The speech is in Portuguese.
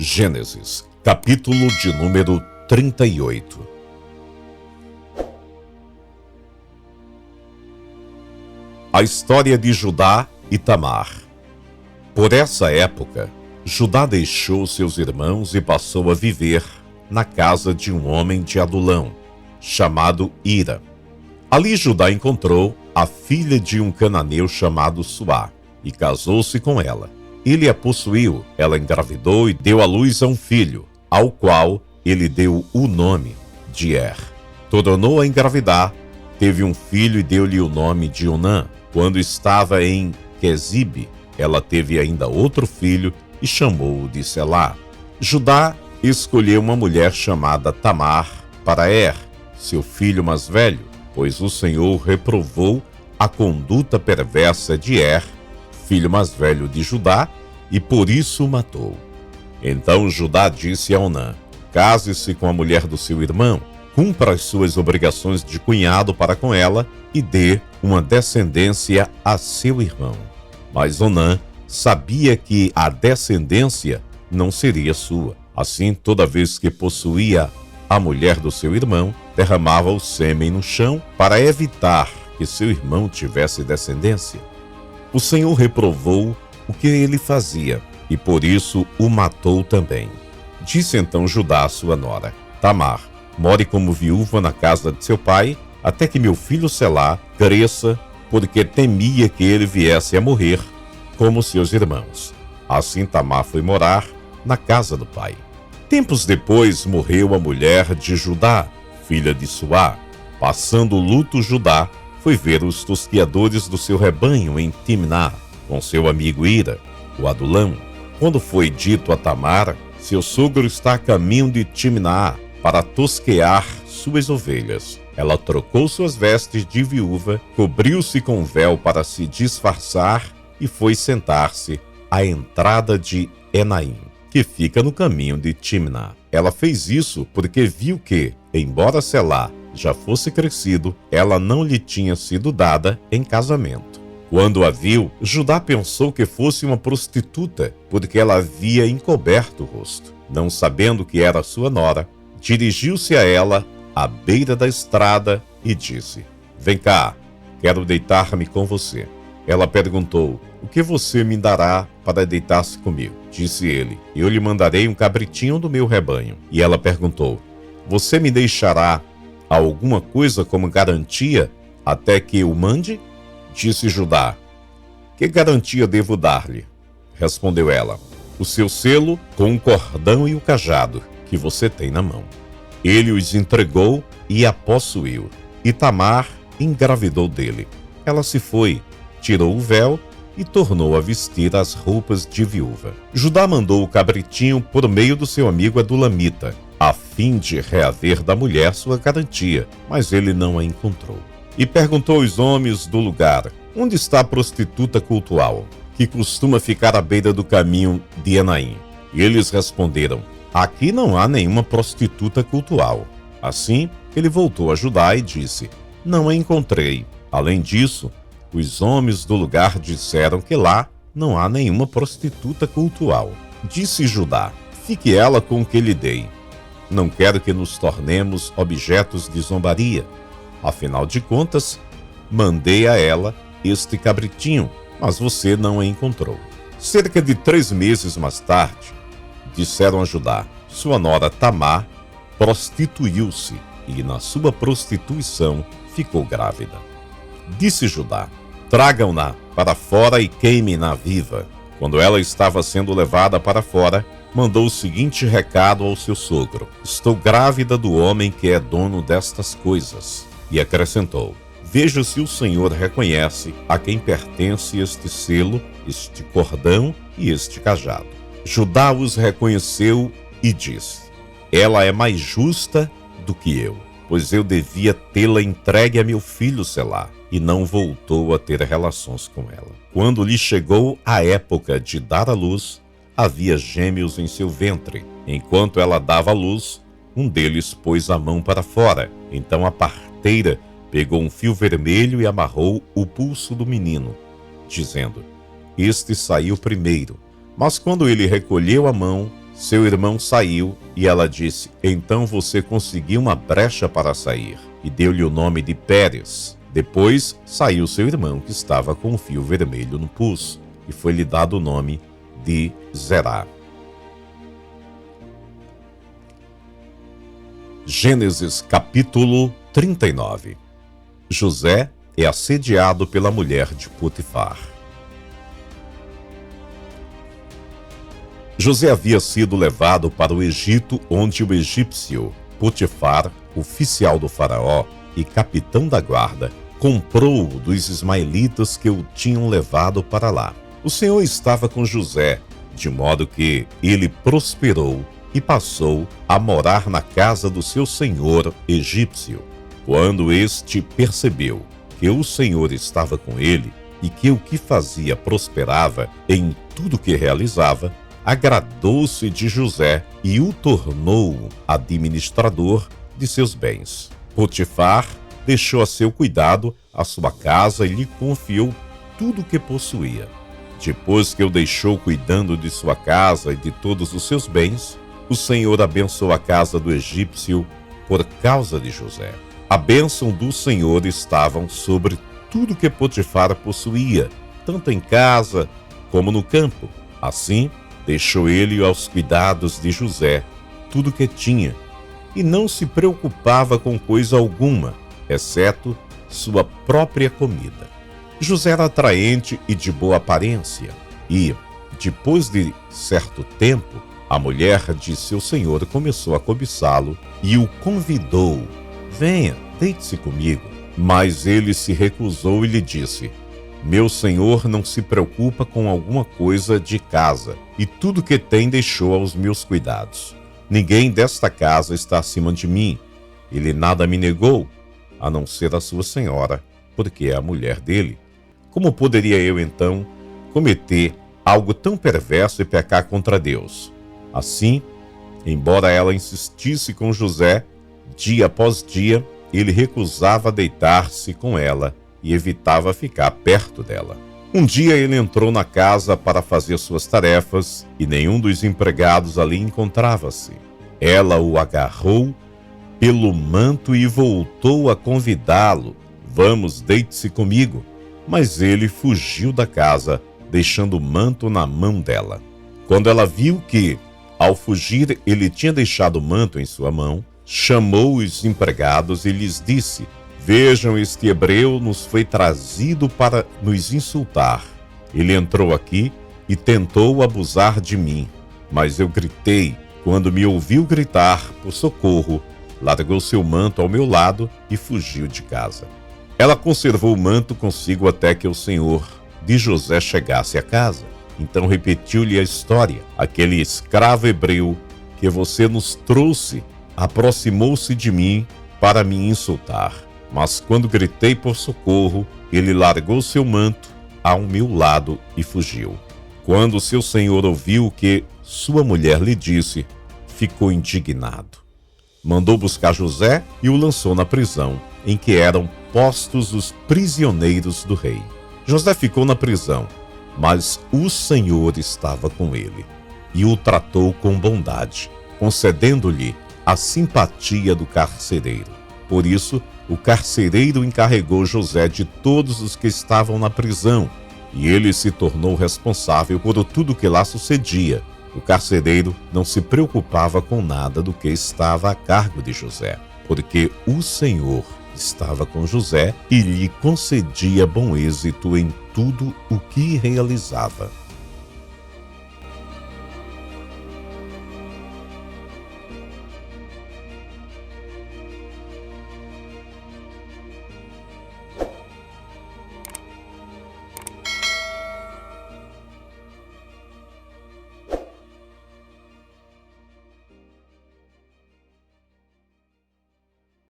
Gênesis, capítulo de número 38. A história de Judá e Tamar. Por essa época, Judá deixou seus irmãos e passou a viver na casa de um homem de Adulão, chamado Ira. Ali Judá encontrou a filha de um cananeu chamado Suá, e casou-se com ela. Ele a possuiu, ela engravidou e deu à luz a um filho, ao qual ele deu o nome de Er. Tornou a engravidar, teve um filho e deu-lhe o nome de Onã. Quando estava em Quezibe, ela teve ainda outro filho e chamou-o de Selá. Judá escolheu uma mulher chamada Tamar para Er, seu filho mais velho, pois o Senhor reprovou a conduta perversa de Er, filho mais velho de Judá, e por isso o matou. Então Judá disse a Onã: case-se com a mulher do seu irmão, cumpra as suas obrigações de cunhado para com ela e dê uma descendência a seu irmão. Mas Onã sabia que a descendência não seria sua. Assim, toda vez que possuía a mulher do seu irmão, derramava o sêmen no chão para evitar que seu irmão tivesse descendência. O Senhor reprovou o que ele fazia, e por isso o matou também. Disse então Judá à sua nora: Tamar, more como viúva na casa de seu pai, até que meu filho Selá cresça, porque temia que ele viesse a morrer, como seus irmãos. Assim Tamar foi morar na casa do pai. Tempos depois morreu a mulher de Judá, filha de Suá. Passando o luto, Judá foi ver os tosquiadores do seu rebanho em Timná, com seu amigo Ira, o Adulão. Quando foi dito a Tamar: seu sogro está a caminho de Timná para tosquear suas ovelhas, ela trocou suas vestes de viúva, cobriu-se com um véu para se disfarçar e foi sentar-se à entrada de Enaim, que fica no caminho de Timná. Ela fez isso porque viu que, embora Selá já fosse crescido, ela não lhe tinha sido dada em casamento. Quando a viu, Judá pensou que fosse uma prostituta, porque ela havia encoberto o rosto. Não sabendo que era sua nora, dirigiu-se a ela à beira da estrada e disse: vem cá, quero deitar-me com você. Ela perguntou: o que você me dará para deitar-se comigo? Disse ele: eu lhe mandarei um cabritinho do meu rebanho. E ela perguntou: você me deixará alguma coisa como garantia até que eu mande? Disse Judá: que garantia devo dar-lhe? Respondeu ela: o seu selo com o cordão e o cajado que você tem na mão. Ele os entregou e a possuiu. E Tamar engravidou dele. Ela se foi, tirou o véu e tornou a vestir as roupas de viúva. Judá mandou o cabritinho por meio do seu amigo Adulamita, a fim de reaver da mulher sua garantia, mas ele não a encontrou. E perguntou aos homens do lugar: onde está a prostituta cultual, que costuma ficar à beira do caminho de Enaim? E eles responderam: aqui não há nenhuma prostituta cultual. Assim, ele voltou a Judá e disse: não a encontrei. Além disso, os homens do lugar disseram que lá não há nenhuma prostituta cultual. Disse Judá: fique ela com o que lhe dei. Não quero que nos tornemos objetos de zombaria. Afinal de contas, mandei a ela este cabritinho, mas você não a encontrou. Cerca de 3 meses mais tarde, disseram a Judá: sua nora Tamar prostituiu-se e na sua prostituição ficou grávida. Disse Judá: tragam-na para fora e queimem-na viva. Quando ela estava sendo levada para fora, mandou o seguinte recado ao seu sogro: estou grávida do homem que é dono destas coisas. E acrescentou: veja se o Senhor reconhece a quem pertence este selo, este cordão e este cajado. Judá os reconheceu e disse: ela é mais justa do que eu, pois eu devia tê-la entregue a meu filho Selá. E não voltou a ter relações com ela. Quando lhe chegou a época de dar à luz, havia gêmeos em seu ventre. Enquanto ela dava à luz, um deles pôs a mão para fora. Então a parteira pegou um fio vermelho e amarrou o pulso do menino, dizendo: este saiu primeiro. Mas quando ele recolheu a mão, Seu irmão saiu e ela disse: então você conseguiu uma brecha para sair, e deu-lhe o nome de Pérez. Depois saiu seu irmão, que estava com um fio vermelho no pulso, e foi-lhe dado o nome de Zerá. Gênesis capítulo 39. José é assediado pela mulher de Potifar. José havia sido levado para o Egito, onde o egípcio Potifar, oficial do faraó e capitão da guarda, comprou-o dos ismaelitas que o tinham levado para lá. O Senhor estava com José, de modo que ele prosperou e passou a morar na casa do seu senhor egípcio. Quando este percebeu que o Senhor estava com ele e que o que fazia prosperava em tudo que realizava, agradou-se de José e o tornou administrador de seus bens. Potifar deixou a seu cuidado a sua casa e lhe confiou tudo o que possuía. Depois que o deixou cuidando de sua casa e de todos os seus bens, o Senhor abençoou a casa do egípcio por causa de José. A bênção do Senhor estava sobre tudo que Potifar possuía, tanto em casa como no campo. Assim, deixou ele aos cuidados de José tudo que tinha, e não se preocupava com coisa alguma, exceto sua própria comida. José era atraente e de boa aparência, e, depois de certo tempo, a mulher de seu senhor começou a cobiçá-lo e o convidou: venha, deite-se comigo. Mas ele se recusou e lhe disse: meu senhor não se preocupa com alguma coisa de casa, e tudo que tem deixou aos meus cuidados. Ninguém desta casa está acima de mim. Ele nada me negou, a não ser a sua senhora, porque é a mulher dele. Como poderia eu, então, cometer algo tão perverso e pecar contra Deus? Assim, embora ela insistisse com José, dia após dia, ele recusava deitar-se com ela e evitava ficar perto dela. Um dia ele entrou na casa para fazer suas tarefas e nenhum dos empregados ali encontrava-se. Ela o agarrou pelo manto e voltou a convidá-lo: vamos, deite-se comigo. Mas ele fugiu da casa, deixando o manto na mão dela. Quando ela viu que, ao fugir, ele tinha deixado o manto em sua mão, chamou os empregados e lhes disse: vejam, este hebreu nos foi trazido para nos insultar. Ele entrou aqui e tentou abusar de mim, mas eu gritei. Quando me ouviu gritar por socorro, largou seu manto ao meu lado e fugiu de casa. Ela conservou o manto consigo até que o senhor de José chegasse a casa. Então repetiu-lhe a história: aquele escravo hebreu que você nos trouxe aproximou-se de mim para me insultar. Mas quando gritei por socorro, ele largou seu manto ao meu lado e fugiu. Quando seu senhor ouviu o que sua mulher lhe disse, ficou indignado. Mandou buscar José e o lançou na prisão, em que eram postos os prisioneiros do rei. José ficou na prisão, mas o Senhor estava com ele e o tratou com bondade, concedendo-lhe a simpatia do carcereiro. Por isso, o carcereiro encarregou José de todos os que estavam na prisão, e ele se tornou responsável por tudo que lá sucedia. O carcereiro não se preocupava com nada do que estava a cargo de José, porque o Senhor estava com José e lhe concedia bom êxito em tudo o que realizava.